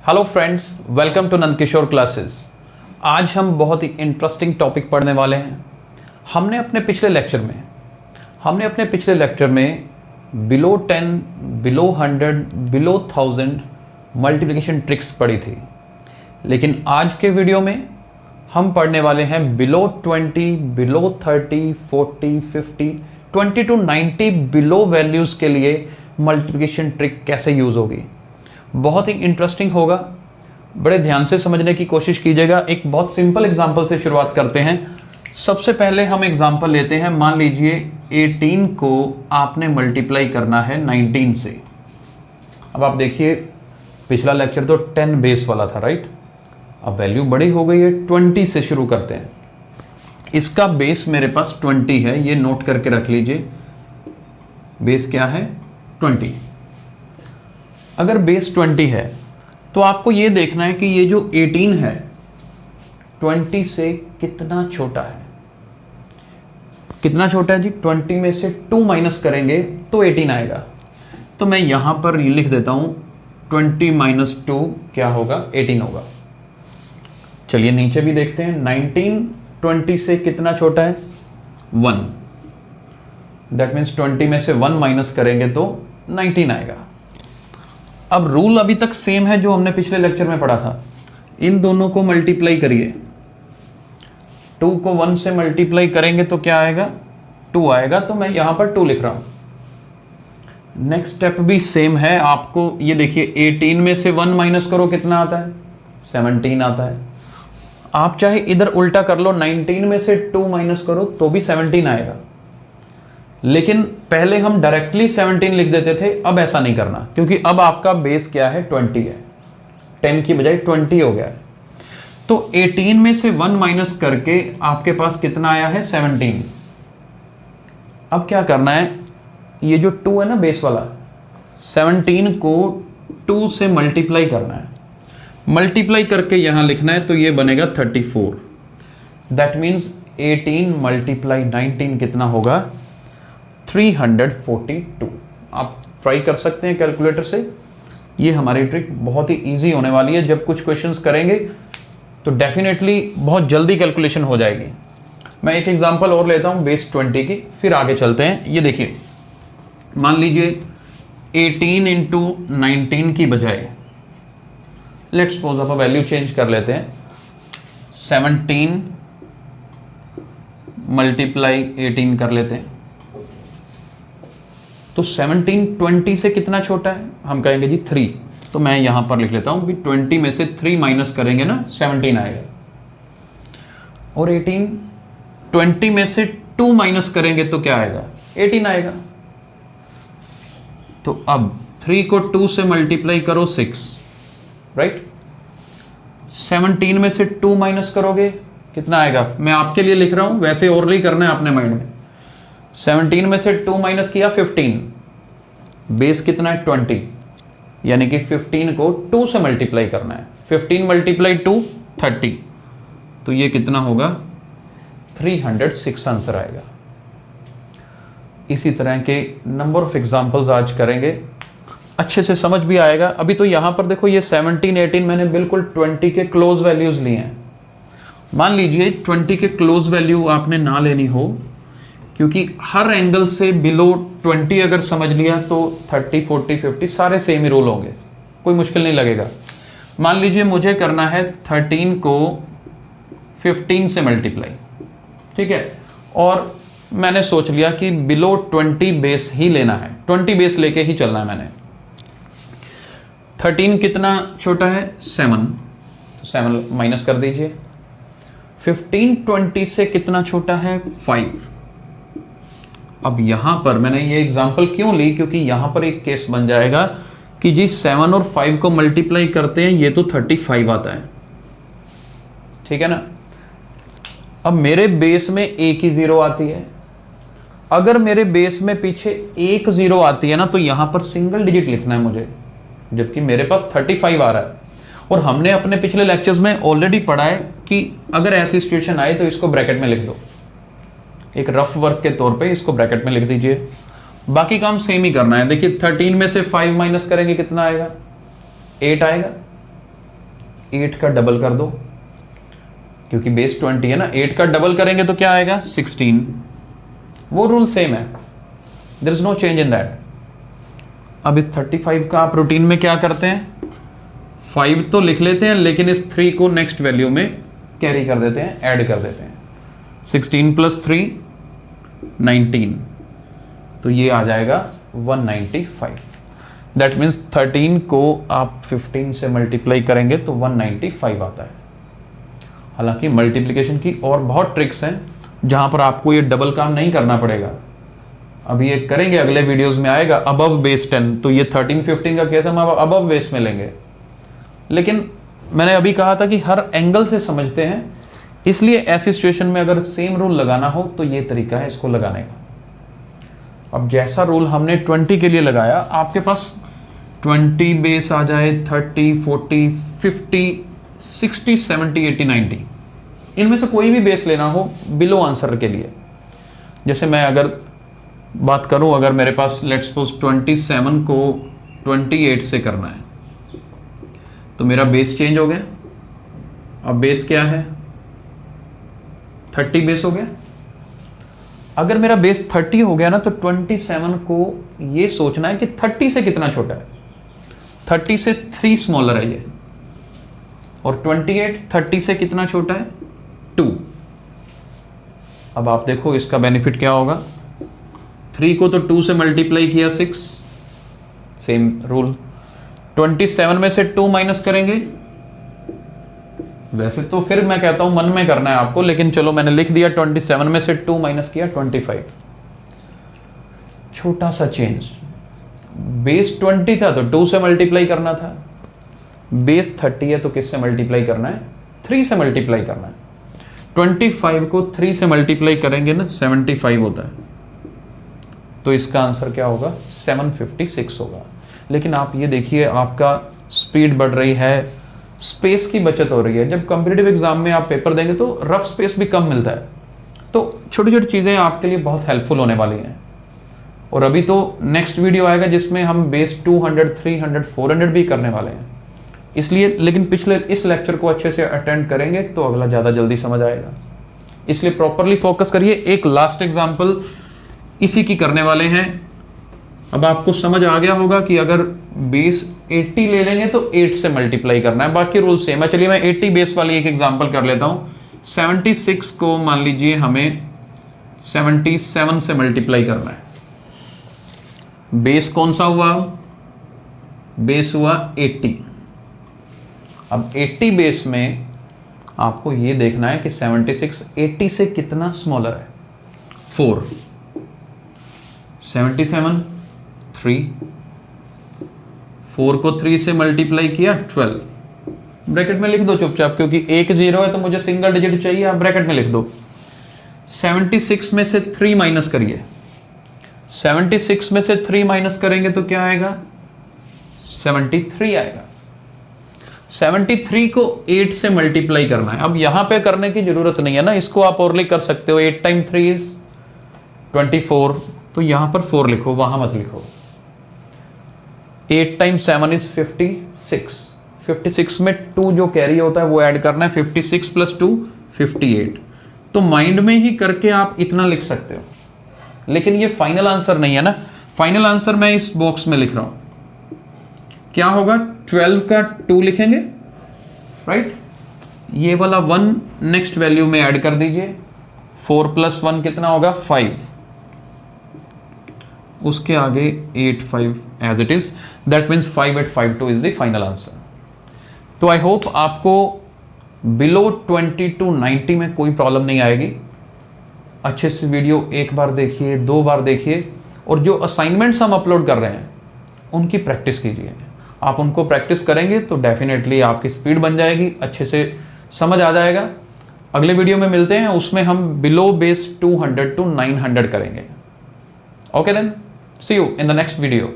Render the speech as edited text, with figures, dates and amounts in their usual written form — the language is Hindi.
Hello friends, welcome to Nandkishore classes. आज हम बहुत ही इंटरेस्टिंग टॉपिक पढ़ने वाले हैं। हमने अपने पिछले लेक्चर में below 10, below 100, below 1000 multiplication tricks पढ़ी थी, लेकिन आज के वीडियो में हम पढ़ने वाले हैं below 20, below 30, 40, 50, 20 to 90 below values के लिए मल्टीप्लिकेशन ट्रिक कैसे यूज़ होगी। बहुत ही इंटरेस्टिंग होगा, बड़े ध्यान से समझने की कोशिश कीजिएगा। एक बहुत सिंपल एग्जांपल से शुरुआत करते हैं। सबसे पहले हम एग्जांपल लेते हैं। मान लीजिए 18 को आपने मल्टीप्लाई करना है 19 से। अब आप देखिए, पिछला लेक्चर तो 10 बेस वाला था, राइट। अब वैल्यू बड़ी हो गई है, 20 से शुरू करते हैं। इसका बेस मेरे पास 20 है, ये नोट करके रख लीजिए। बेस क्या है? 20। अगर बेस 20 है तो आपको ये देखना है कि ये जो 18 है 20 से कितना छोटा है। कितना छोटा है जी? 20 में से 2 माइनस करेंगे तो 18 आएगा। तो मैं यहां पर लिख देता हूं 20 माइनस 2 क्या होगा? 18 होगा। चलिए नीचे भी देखते हैं। 19 20 से कितना छोटा है? 1। दैट मीन्स 20 में से 1 माइनस करेंगे तो 19 आएगा। अब रूल अभी तक सेम है जो हमने पिछले लेक्चर में पढ़ा था। इन दोनों को मल्टीप्लाई करिए। 2 को 1 से मल्टीप्लाई करेंगे तो क्या आएगा? 2 आएगा। तो मैं यहां पर 2 लिख रहा हूं। नेक्स्ट स्टेप भी सेम है। आपको ये देखिए, 18 में से 1 माइनस करो, कितना आता है? 17 आता है। आप चाहे इधर उल्टा कर लो, 19 में से 2 माइनस करो तो भी 17 आएगा। लेकिन पहले हम डायरेक्टली 17 लिख देते थे, अब ऐसा नहीं करना, क्योंकि अब आपका बेस क्या है? 20 है। 10 की बजाय 20 हो गया है। तो 18 में से 1 माइनस करके आपके पास कितना आया है? 17। अब क्या करना है? ये जो 2 है ना बेस वाला, 17 को 2 से मल्टीप्लाई करना है। मल्टीप्लाई करके यहां लिखना है तो ये बनेगा 34। दैट मीन्स 18 मल्टीप्लाई 19 कितना होगा? 342। आप ट्राई कर सकते हैं कैलकुलेटर से। ये हमारी ट्रिक बहुत ही इजी होने वाली है। जब कुछ क्वेश्चंस करेंगे तो डेफिनेटली बहुत जल्दी कैलकुलेशन हो जाएगी। मैं एक एग्जांपल और लेता हूं बेस 20 की, फिर आगे चलते हैं। ये देखिए, मान लीजिए 18 इंटू 19 की बजाय लेट्स सपोज आप वैल्यू चेंज कर लेते हैं। 17 मल्टीप्लाई 18 कर लेते हैं। तो 17 20 से कितना छोटा है? हम कहेंगे जी 3। तो मैं यहां पर लिख लेता हूं कि 20 में से 3 माइनस करेंगे ना, 17 आएगा। और 18 20 में से 2 माइनस करेंगे तो क्या आएगा? 18 आएगा। तो अब 3 को 2 से मल्टीप्लाई करो 6, राइट। 17 में से 2 माइनस करोगे कितना आएगा? मैं आपके लिए लिख रहा हूं, वैसे और नहीं करना है अपने माइंड में। 17 में से 2 माइनस किया 15। बेस कितना है? 20। यानी कि 15 को 2 से मल्टीप्लाई करना है। 15 मल्टीप्लाई 2 30। तो ये कितना होगा? 306 आंसर आएगा। इसी तरह के नंबर ऑफ एग्जांपल्स आज करेंगे, अच्छे से समझ भी आएगा। अभी तो यहां पर देखो, ये 17 18 मैंने बिल्कुल 20 के क्लोज वैल्यूज लिए हैं। मान लीजिए 20 के क्लोज वैल्यू आपने ना लेनी हो, क्योंकि हर एंगल से बिलो 20 अगर समझ लिया तो 30, 40, 50 सारे सेम ही रूल होंगे, कोई मुश्किल नहीं लगेगा। मान लीजिए मुझे करना है 13 को 15 से मल्टीप्लाई, ठीक है। और मैंने सोच लिया कि बिलो 20 बेस ही लेना है, 20 बेस लेके ही चलना है मैंने। 13 कितना छोटा है? 7। तो 7 माइनस कर दीजिए। 15 20 से कितना छोटा है? 5। अब यहां पर मैंने ये एग्जांपल क्यों ली? क्योंकि यहां पर एक केस बन जाएगा कि जी 7 और 5 को मल्टीप्लाई करते हैं, ये तो 35 आता है, ठीक है ना। अब मेरे बेस में एक ही 0 आती है। अगर मेरे बेस में पीछे एक 0 आती है ना, तो यहां पर सिंगल डिजिट लिखना है मुझे, जबकि मेरे पास 35 आ रहा है। और हमने अपने पिछले लेक्चर्स में ऑलरेडी पढ़ा है कि अगर ऐसी सिचुएशन आए तो इसको ब्रैकेट में लिख दो। एक रफ वर्क के तौर पे इसको ब्रैकेट में लिख दीजिए। बाकी काम सेम ही करना है। देखिए 13 में से 5 माइनस करेंगे कितना आएगा? 8 आएगा। 8 का डबल कर दो, क्योंकि बेस 20 है ना, 8 का डबल करेंगे तो क्या आएगा 16। वो रूल सेम है, there is no change in that. अब इस 35 का आप रूटीन में क्या करते हैं, 5 तो लिख लेते हैं लेकिन इस 3 को नेक्स्ट वैल्यू में कैरी कर देते हैं, ऐड कर देते हैं। 16 + 3 19, तो ये आ जाएगा 195। दैट मीन्स 13 को आप 15 से मल्टीप्लाई करेंगे तो 195 आता है। हालांकि मल्टीप्लिकेशन की और बहुत ट्रिक्स हैं जहां पर आपको ये डबल काम नहीं करना पड़ेगा। अभी ये करेंगे, अगले वीडियोस में आएगा अबव बेस 10, तो ये 13 15 का केस हम अबव बेस में लेंगे। लेकिन मैंने अभी कहा था कि हर एंगल से समझते हैं, इसलिए ऐसी सिचुएशन में अगर सेम रूल लगाना हो तो ये तरीका है इसको लगाने का। अब जैसा रूल हमने 20 के लिए लगाया, आपके पास 20 बेस आ जाए, 30 40 50 60 70 80 90, इनमें से कोई भी बेस लेना हो बिलो आंसर के लिए। जैसे मैं अगर बात करूं, अगर मेरे पास लेट्स सपोज 27 को 28 से करना है तो मेरा बेस चेंज हो गया। अब बेस क्या है, 30 बेस हो गया। अगर मेरा बेस 30 हो गया ना, तो 27 को ये सोचना है कि 30 से कितना छोटा है। 30 से 3 स्मॉलर है ये, और 28 30 से कितना छोटा है, 2। अब आप देखो इसका बेनिफिट क्या होगा, 3 को तो 2 से मल्टीप्लाई किया 6, सेम रूल। 27 में से 2 माइनस करेंगे, वैसे तो फिर मैं कहता हूं मन में करना है आपको, लेकिन चलो मैंने लिख दिया 27 में से 2 माइनस किया 25। छोटा सा चेंज, बेस 20 था तो 2 से मल्टीप्लाई करना था, बेस 30 है तो किससे मल्टीप्लाई करना है, 3 से मल्टीप्लाई करना है। 25 को 3 से मल्टीप्लाई करेंगे ना 75 होता है, तो इसका आंसर क्या होगा 756 होगा। लेकिन आप ये देखिए, आपका स्पीड बढ़ रही है, स्पेस की बचत हो रही है। जब कॉम्पिटिटिव एग्जाम में आप पेपर देंगे तो रफ स्पेस भी कम मिलता है, तो छोटी छोटी चीज़ें आपके लिए बहुत हेल्पफुल होने वाली हैं। और अभी तो नेक्स्ट वीडियो आएगा जिसमें हम बेस 200 300 400 भी करने वाले हैं, इसलिए लेकिन पिछले इस लेक्चर को अच्छे से अटेंड करेंगे तो अगला ज़्यादा जल्दी समझ आएगा, इसलिए प्रॉपरली फोकस करिए। एक लास्ट एग्जाम्पल इसी की करने वाले हैं। अब आपको समझ आ गया होगा कि अगर बेस 80 ले लेंगे तो 8 से मल्टीप्लाई करना है, बाकी रूल सेम है। चलिए मैं 80 बेस वाली एक एग्जांपल कर लेता हूं। 76 को मान लीजिए हमें 77 से मल्टीप्लाई करना है। बेस कौन सा हुआ, बेस हुआ 80। अब 80 बेस में आपको ये देखना है कि 76 80 से कितना स्मॉलर है, 4। 77 3, 4 को 3 से मल्टीप्लाई किया 12। ब्रैकेट में लिख दो चुपचाप, क्योंकि एक 0 है तो मुझे सिंगल डिजिट चाहिए, आप ब्रैकेट में लिख दो। 76 में से 3 माइनस करिए, 76 में से 3 माइनस करेंगे तो क्या आएगा 73 आएगा। 73 को 8 से मल्टीप्लाई करना है। अब यहां पे करने की जरूरत नहीं है ना, इसको आप ओरली कर सकते हो। 8 × 3 = 24, तो यहां पर 4 लिखो, वहां मत लिखो। 8 × 7 = 56। 56 में 2 जो कैरी होता है वो ऐड करना है। 56 + 2 58। तो माइंड में ही करके आप इतना लिख सकते हो, लेकिन ये फाइनल आंसर नहीं है ना। फाइनल आंसर मैं इस बॉक्स में लिख रहा हूं, क्या होगा 12 का 2 लिखेंगे, राइट। ये वाला 1 नेक्स्ट वैल्यू में ऐड कर दीजिए। 4 + 1 कितना होगा 5, उसके आगे 8 5 as it is. That means 5852 is the final answer. तो आई होप आपको बिलो 20 to 90 में कोई प्रॉब्लम नहीं आएगी। अच्छे से वीडियो एक बार देखिए, 2 बार देखिए, और जो असाइनमेंट्स हम अपलोड कर रहे हैं उनकी प्रैक्टिस कीजिए। आप उनको प्रैक्टिस करेंगे तो डेफिनेटली आपकी स्पीड बन जाएगी, अच्छे से समझ आ जाएगा। अगले वीडियो में मिलते हैं, उसमें हम बिलो बेस 200 to 900 करेंगे। Okay then, see you in the next video.